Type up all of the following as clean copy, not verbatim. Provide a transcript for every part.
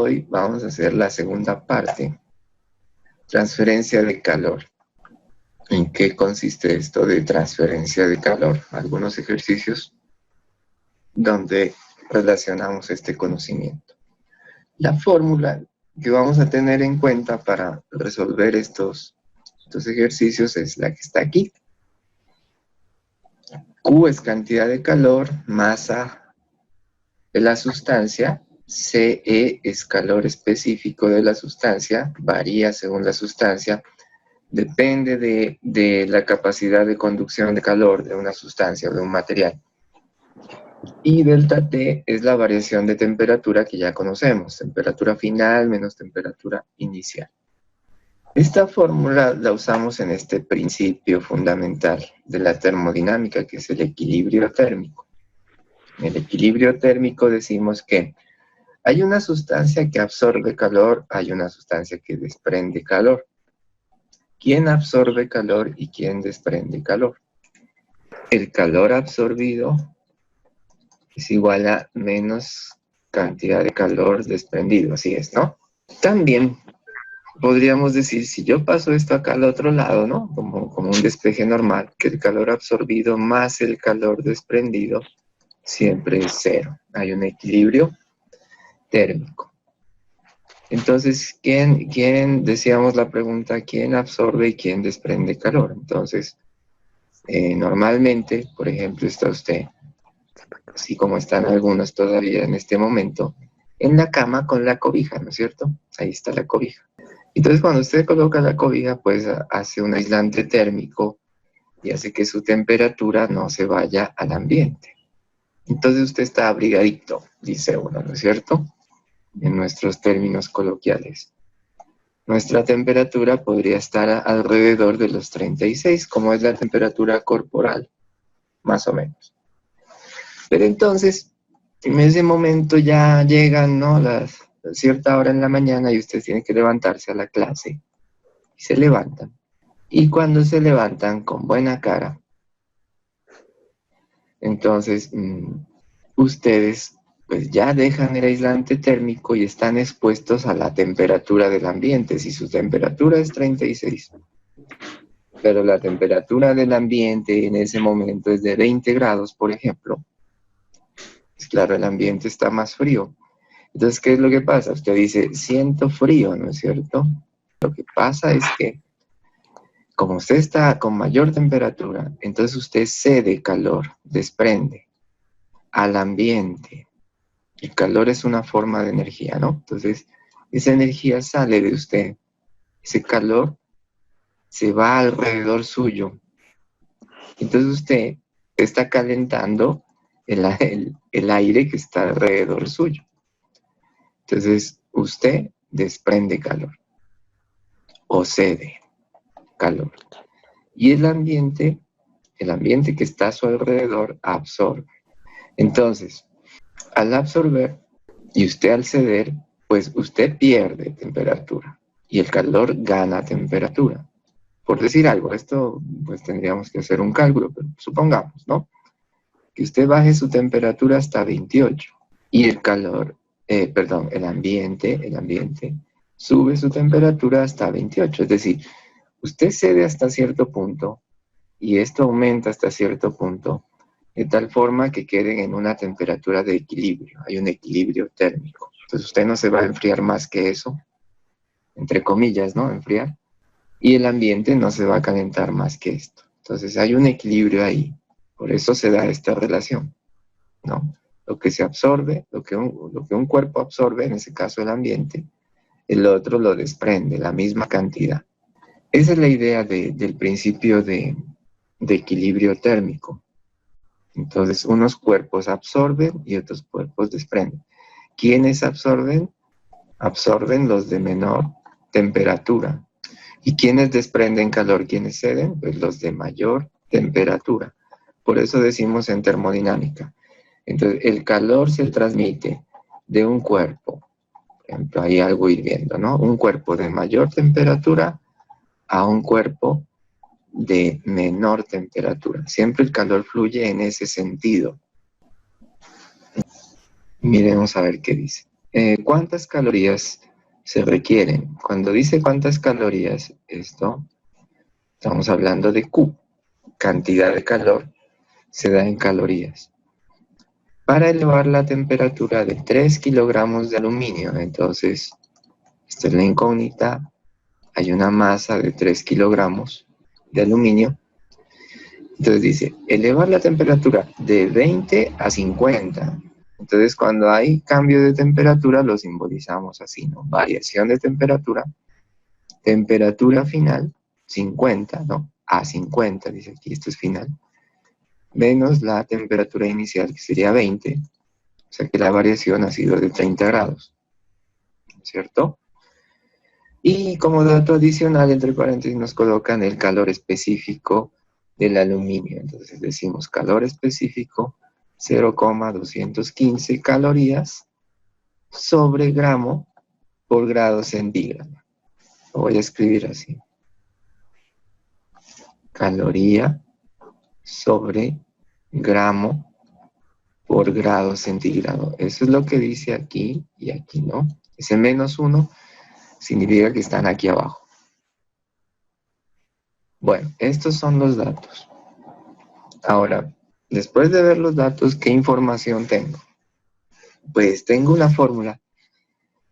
hoy vamos a hacer la segunda parte, transferencia de calor. ¿En qué consiste esto de transferencia de calor? Algunos ejercicios donde relacionamos este conocimiento. La fórmula que vamos a tener en cuenta para resolver estos ejercicios es la que está aquí. Q es cantidad de calor, masa de la sustancia, CE es calor específico de la sustancia, varía según la sustancia, depende de la capacidad de conducción de calor de una sustancia o de un material. Y delta T es la variación de temperatura que ya conocemos, temperatura final menos temperatura inicial. Esta fórmula la usamos en este principio fundamental de la termodinámica, que es el equilibrio térmico. En el equilibrio térmico decimos que hay una sustancia que absorbe calor, hay una sustancia que desprende calor. ¿Quién absorbe calor y quién desprende calor? El calor absorbido es igual a menos cantidad de calor desprendido, así es, ¿no? También podríamos decir, si yo paso esto acá al otro lado, ¿no? Como un despeje normal, que el calor absorbido más el calor desprendido siempre es cero. Hay un equilibrio térmico. Entonces, decíamos la pregunta, ¿quién absorbe y quién desprende calor? Entonces, normalmente, por ejemplo, está usted, así como están algunos todavía en este momento, en la cama con la cobija, ¿no es cierto? Ahí está la cobija. Entonces, cuando usted coloca la cobija, pues hace un aislante térmico y hace que su temperatura no se vaya al ambiente. Entonces usted está abrigadito, dice uno, ¿no es cierto? En nuestros términos coloquiales. Nuestra temperatura podría estar alrededor de los 36, como es la temperatura corporal, más o menos. Pero entonces, en ese momento ya llegan, ¿no?, cierta hora en la mañana y usted tiene que levantarse a la clase. Y se levantan. Y cuando se levantan con buena cara, entonces ustedes pues ya dejan el aislante térmico y están expuestos a la temperatura del ambiente. Si su temperatura es 36, pero la temperatura del ambiente en ese momento es de 20 grados, por ejemplo, pues claro, el ambiente está más frío. Entonces, ¿qué es lo que pasa? Usted dice, siento frío, ¿no es cierto? Lo que pasa es que, como usted está con mayor temperatura, entonces usted cede calor, desprende al ambiente. El calor es una forma de energía, ¿no? Entonces, esa energía sale de usted. Ese calor se va alrededor suyo. Entonces usted está calentando el aire que está alrededor suyo. Entonces, usted desprende calor o cede calor. Y el ambiente que está a su alrededor absorbe. Entonces, al absorber y usted al ceder, pues usted pierde temperatura y el calor gana temperatura. Por decir algo, esto pues tendríamos que hacer un cálculo, pero supongamos, ¿no?, que usted baje su temperatura hasta 28 y el ambiente sube su temperatura hasta 28, es decir, usted cede hasta cierto punto y esto aumenta hasta cierto punto, de tal forma que queden en una temperatura de equilibrio, hay un equilibrio térmico. Entonces usted no se va a enfriar más que eso, entre comillas, ¿no?, enfriar, y el ambiente no se va a calentar más que esto. Entonces hay un equilibrio ahí, por eso se da esta relación, ¿no? Lo que se absorbe, lo que un cuerpo absorbe, en ese caso el ambiente, el otro lo desprende, la misma cantidad. Esa es la idea del principio de equilibrio térmico. Entonces, unos cuerpos absorben y otros cuerpos desprenden. ¿Quiénes absorben? Absorben los de menor temperatura. ¿Y quiénes desprenden calor? ¿Quiénes ceden? Pues los de mayor temperatura. Por eso decimos en termodinámica. Entonces, el calor se transmite de un cuerpo, por ejemplo, hay algo hirviendo, ¿no? Un cuerpo de mayor temperatura a un cuerpo de menor temperatura. Siempre el calor fluye en ese sentido. Miremos a ver qué dice. ¿Cuántas calorías se requieren? Cuando dice cuántas calorías, estamos hablando de Q, cantidad de calor, se da en calorías. Para elevar la temperatura de 3 kilogramos de aluminio, entonces, esta es la incógnita, hay una masa de 3 kilogramos de aluminio. Entonces dice, elevar la temperatura de 20 a 50. Entonces cuando hay cambio de temperatura lo simbolizamos así, ¿no? Variación de temperatura, temperatura final, 50, ¿no? A 50, dice aquí, esto es final, menos la temperatura inicial, que sería 20, o sea que la variación ha sido de 30 grados, ¿cierto? Y como dato adicional, entre paréntesis, nos colocan el calor específico del aluminio. Entonces decimos calor específico 0,215 calorías sobre gramo por grado centígrado. Lo voy a escribir así. Caloría sobre gramo por grado centígrado. Eso es lo que dice aquí y aquí, ¿no? Ese -1 significa que están aquí abajo. Bueno, estos son los datos. Ahora, después de ver los datos, ¿qué información tengo? Pues tengo una fórmula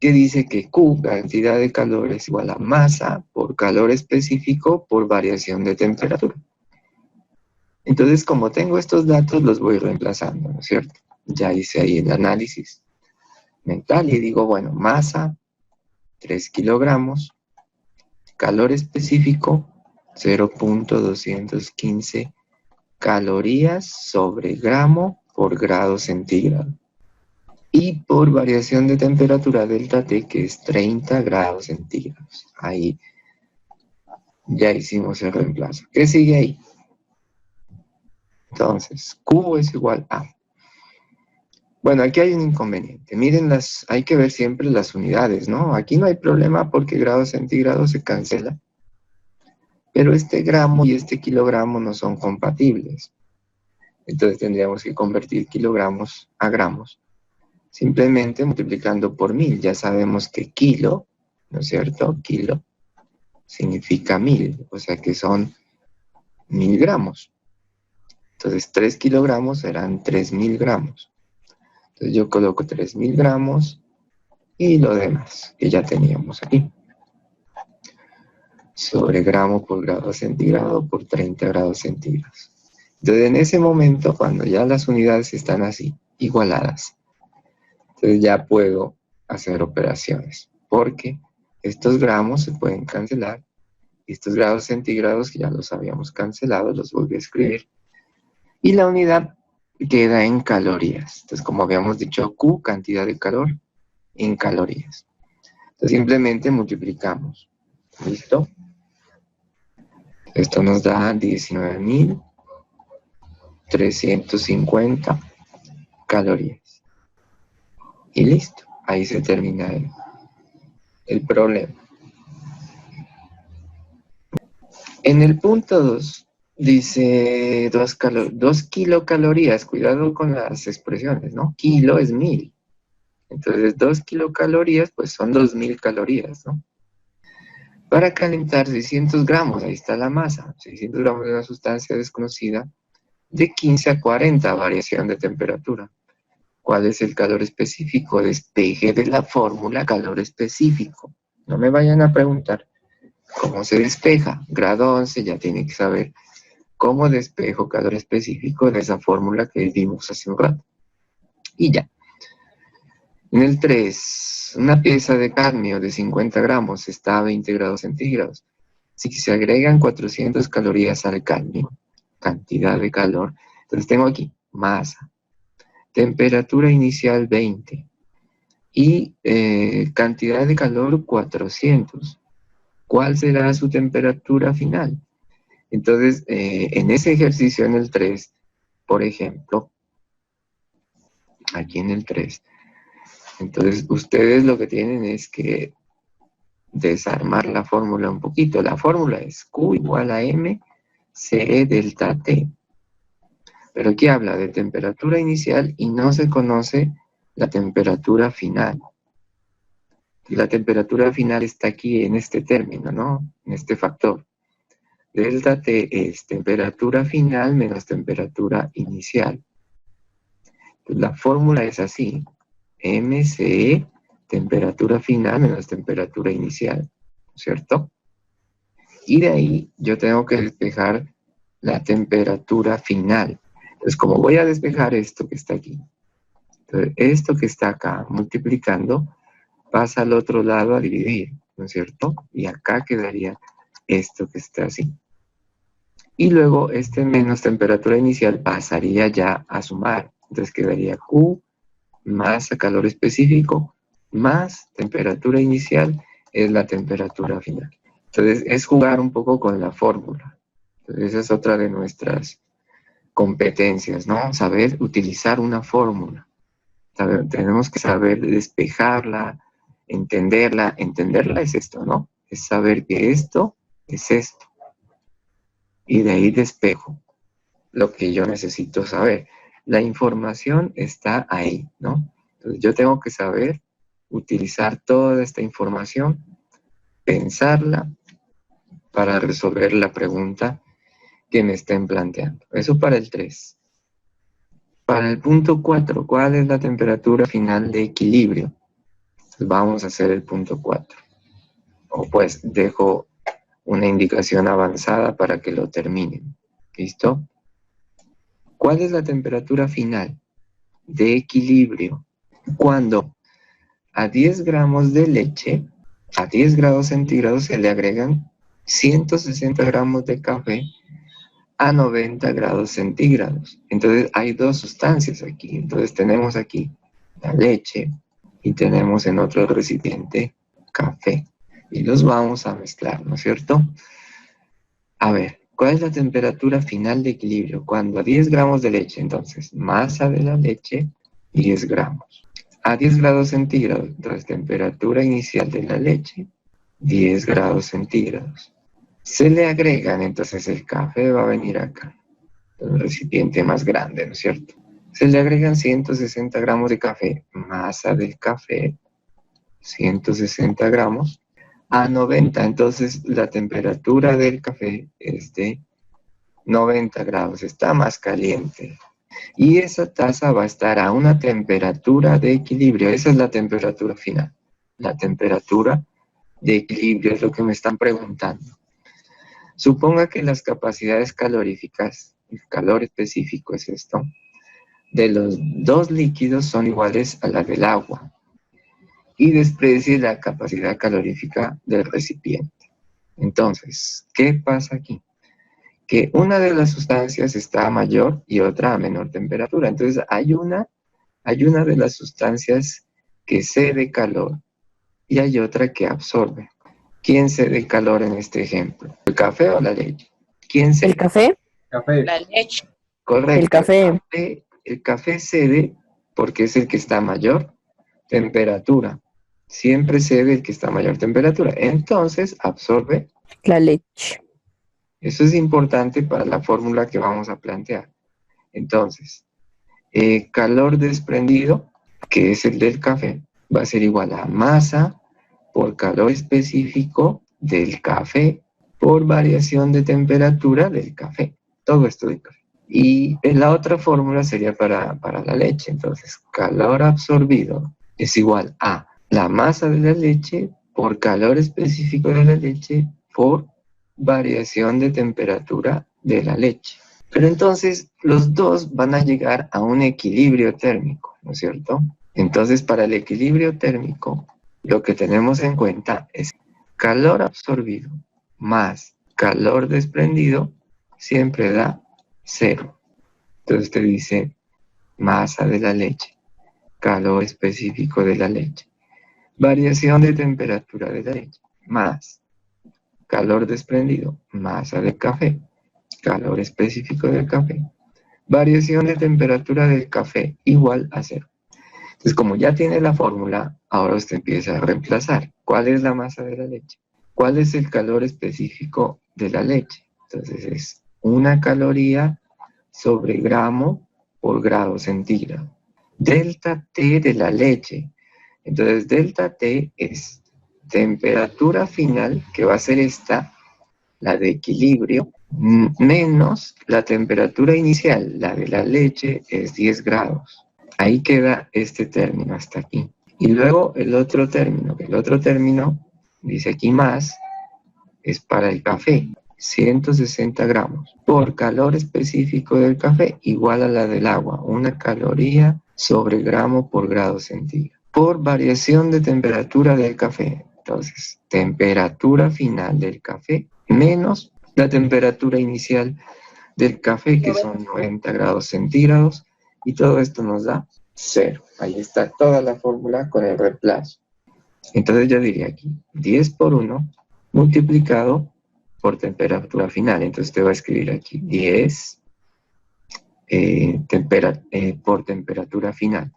que dice que Q, cantidad de calor, es igual a masa por calor específico por variación de temperatura. Entonces, como tengo estos datos, los voy reemplazando, ¿no es cierto? Ya hice ahí el análisis mental y digo, bueno, masa, 3 kilogramos, calor específico, 0,215 calorías sobre gramo por grado centígrado. Y por variación de temperatura delta T, que es 30 grados centígrados. Ahí ya hicimos el reemplazo. ¿Qué sigue ahí? Entonces, Q es igual a... Bueno, aquí hay un inconveniente. Miren, hay que ver siempre las unidades, ¿no? Aquí no hay problema porque grados centígrados se cancela. Pero este gramo y este kilogramo no son compatibles. Entonces tendríamos que convertir kilogramos a gramos. Simplemente multiplicando por 1000. Ya sabemos que kilo, ¿no es cierto? Kilo significa 1000, o sea que son 1000 gramos. Entonces 3 kilogramos serán 3000 gramos. Entonces yo coloco 3000 gramos y lo demás que ya teníamos aquí. Sobre gramo por grado centígrado por 30 grados centígrados. Entonces en ese momento, cuando ya las unidades están así, igualadas, entonces ya puedo hacer operaciones, porque estos gramos se pueden cancelar, y estos grados centígrados que ya los habíamos cancelado, los volví a escribir, y la unidad queda en calorías. Entonces, como habíamos dicho, Q, cantidad de calor, en calorías. Entonces simplemente multiplicamos. ¿Listo? Esto nos da 19.350 calorías. Y listo. Ahí se termina el problema. En el punto 2 dice 2 kilocalorías. Cuidado con las expresiones, ¿no? Kilo es 1000. Entonces 2 kilocalorías pues son 2000 calorías, ¿no? Para calentar 600 gramos, ahí está la masa, 600 gramos de una sustancia desconocida, de 15 a 40, variación de temperatura. ¿Cuál es el calor específico? Despeje de la fórmula calor específico. No me vayan a preguntar cómo se despeja. Grado 11 ya tiene que saber cómo despejo calor específico de esa fórmula que vimos hace un rato. Y ya. En el 3, una pieza de cadmio de 50 gramos está a 20 grados centígrados. Si se agregan 400 calorías al cadmio, cantidad de calor, entonces tengo aquí masa, temperatura inicial 20 y cantidad de calor 400. ¿Cuál será su temperatura final? Entonces, en ese ejercicio en el 3, por ejemplo, aquí en el 3, entonces ustedes lo que tienen es que desarmar la fórmula un poquito. La fórmula es Q igual a M CE delta T. Pero aquí habla de temperatura inicial y no se conoce la temperatura final. La temperatura final está aquí en este término, ¿no? En este factor. Delta T es temperatura final menos temperatura inicial. Pues la fórmula es así. MC, temperatura final menos temperatura inicial, ¿cierto? Y de ahí yo tengo que despejar la temperatura final. Entonces, como voy a despejar esto que está aquí, entonces esto que está acá multiplicando pasa al otro lado a dividir, ¿no es cierto? Y acá quedaría esto que está así. Y luego este menos temperatura inicial pasaría ya a sumar. Entonces quedaría Q más a calor específico más temperatura inicial es la temperatura final. Entonces es jugar un poco con la fórmula. Entonces esa es otra de nuestras competencias, ¿no? Saber utilizar una fórmula. Tenemos que saber despejarla, entenderla. Entenderla es esto, ¿no? Es saber que esto es esto. Y de ahí despejo lo que yo necesito saber. La información está ahí, ¿no? Entonces yo tengo que saber utilizar toda esta información, pensarla para resolver la pregunta que me estén planteando. Eso para el 3. Para el punto 4, ¿cuál es la temperatura final de equilibrio? Pues vamos a hacer el punto 4. O pues dejo una indicación avanzada para que lo terminen. ¿Listo? ¿Cuál es la temperatura final de equilibrio cuando a 10 gramos de leche, a 10 grados centígrados se le agregan 160 gramos de café a 90 grados centígrados? Entonces hay dos sustancias aquí. Entonces tenemos aquí la leche y tenemos en otro recipiente café. Y los vamos a mezclar, ¿no es cierto? A ver, ¿cuál es la temperatura final de equilibrio? Cuando a 10 gramos de leche, entonces, masa de la leche, 10 gramos. A 10 grados centígrados, entonces, temperatura inicial de la leche, 10 grados centígrados. Se le agregan, entonces, el café va a venir acá, el recipiente más grande, ¿no es cierto? Se le agregan 160 gramos de café, masa del café, 160 gramos, a 90, entonces la temperatura del café es de 90 grados, está más caliente. Y esa taza va a estar a una temperatura de equilibrio, esa es la temperatura final. La temperatura de equilibrio es lo que me están preguntando. Suponga que las capacidades caloríficas, el calor específico es esto, de los dos líquidos son iguales a la del agua y desprecie la capacidad calorífica del recipiente. Entonces, ¿qué pasa aquí? Que una de las sustancias está a mayor y otra a menor temperatura. Entonces, hay una de las sustancias que cede calor y hay otra que absorbe. ¿Quién cede calor en este ejemplo? ¿El café o la leche? ¿Quién cede? ¿El café? Café. La leche. Correcto. El café. El café cede porque es el que está a mayor temperatura. Siempre cede el que está a mayor temperatura. Entonces, absorbe. La leche. Eso es importante para la fórmula que vamos a plantear. Entonces, calor desprendido, que es el del café, va a ser igual a masa por calor específico del café por variación de temperatura del café. Todo esto del café. Y la otra fórmula sería para la leche. Entonces, calor absorbido es igual a la masa de la leche por calor específico de la leche por variación de temperatura de la leche. Pero entonces los dos van a llegar a un equilibrio térmico, ¿no es cierto? Entonces para el equilibrio térmico lo que tenemos en cuenta es calor absorbido más calor desprendido siempre da 0. Entonces te dice masa de la leche, calor específico de la leche, variación de temperatura de la leche, más calor desprendido, masa del café, calor específico del café, variación de temperatura del café igual a 0. Entonces, como ya tiene la fórmula, ahora usted empieza a reemplazar. ¿Cuál es la masa de la leche? ¿Cuál es el calor específico de la leche? Entonces es 1 caloría sobre gramo por grado centígrado. Delta T de la leche. Entonces, delta T es temperatura final, que va a ser esta, la de equilibrio, menos la temperatura inicial, la de la leche, es 10 grados. Ahí queda este término hasta aquí. Y luego el otro término, dice aquí más, es para el café, 160 gramos por calor específico del café, igual a la del agua, 1 caloría sobre gramo por grado centígrado. Por variación de temperatura del café, entonces, temperatura final del café menos la temperatura inicial del café, que son 90 grados centígrados, y todo esto nos da 0. Ahí está toda la fórmula con el reemplazo. Entonces yo diría aquí 10 por 1 multiplicado por temperatura final. Entonces te va a escribir aquí 10 por temperatura final.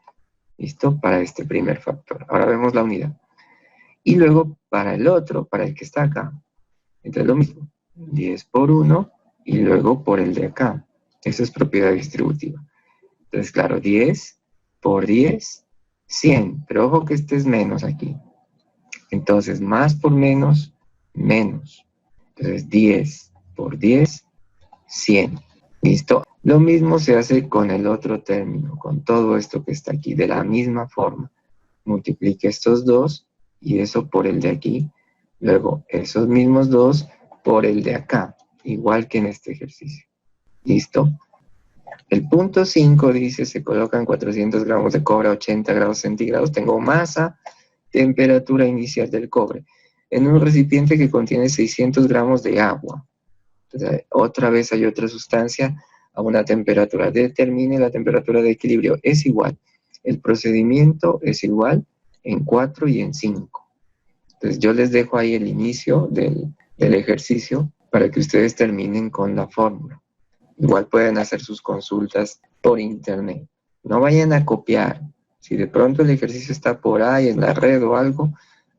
¿Listo? Para este primer factor. Ahora vemos la unidad. Y luego para el otro, para el que está acá, entonces lo mismo. 10 por 1 y luego por el de acá. Eso es propiedad distributiva. Entonces, claro, 10 por 10, 100. Pero ojo que este es menos aquí. Entonces, más por menos, menos. Entonces, 10 por 10, 100. ¿Listo? Lo mismo se hace con el otro término, con todo esto que está aquí, de la misma forma. Multiplique estos dos y eso por el de aquí. Luego, esos mismos dos por el de acá, igual que en este ejercicio. ¿Listo? El punto 5 dice, se colocan 400 gramos de cobre a 80 grados centígrados. Tengo masa, temperatura inicial del cobre, en un recipiente que contiene 600 gramos de agua. Entonces, otra vez hay otra sustancia a una temperatura. Determine la temperatura de equilibrio. Es igual. El procedimiento es igual en 4 y en 5. Entonces, yo les dejo ahí el inicio del ejercicio para que ustedes terminen con la fórmula. Igual pueden hacer sus consultas por internet. No vayan a copiar. Si de pronto el ejercicio está por ahí en la red o algo,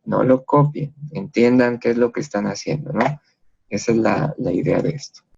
no lo copien. Entiendan qué es lo que están haciendo, ¿no? Esa es la idea de esto.